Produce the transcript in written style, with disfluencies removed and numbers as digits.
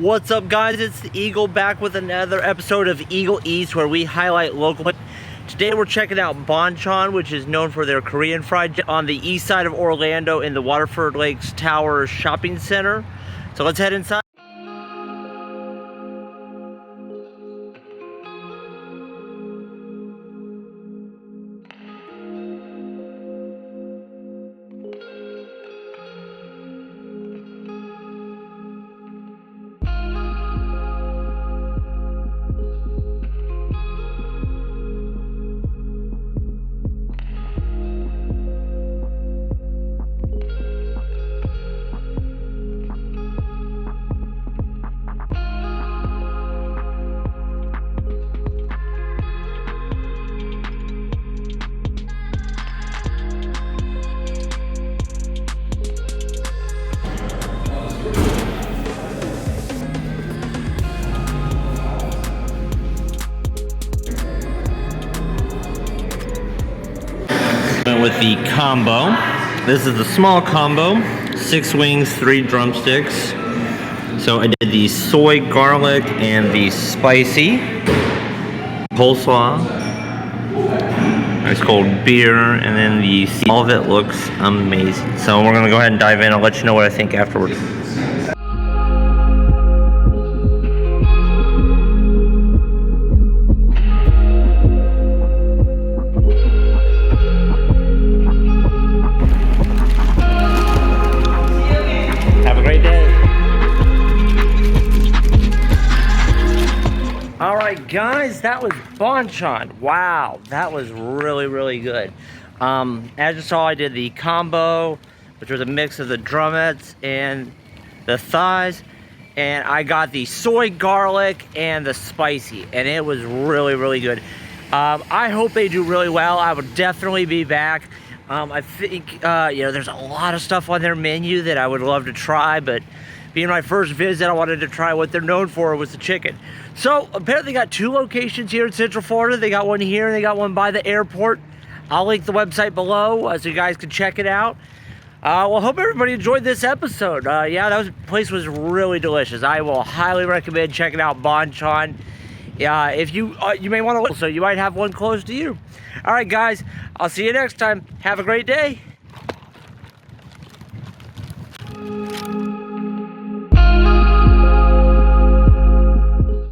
What's up, guys? It's the Eagle back with another episode of Eagle Eats, where we highlight local. Today we're checking out Bonchon, which is known for their Korean fried on the east side of Orlando in the Waterford Lakes Tower Shopping Center. So let's head inside. With the combo, this is the small combo, 6 wings, 3 drumsticks. So I did the soy garlic and the spicy coleslaw, ice cold beer, and then the all of it looks amazing. So we're gonna go ahead and dive in. I'll let you know what I think afterwards. Alright guys, that was Bonchon. Wow, that was really good. As you saw, I did the combo, which was a mix of the drumettes and the thighs, and I got the soy garlic and the spicy, and it was really good. I hope they do really well. I will definitely be back. I think you know, there's a lot of stuff on their menu that I would love to try, but being my first visit, I wanted to try what they're known for, was the chicken. So apparently they got 2 locations here in Central Florida. They got one here and they got one by the airport. I'll link the website below so you guys can check it out. Well, hope everybody enjoyed this episode. Yeah, that place was really delicious. I will highly recommend checking out Bonchon. If you may want to, so you might have one close to you. All right, guys, I'll see you next time. Have a great day.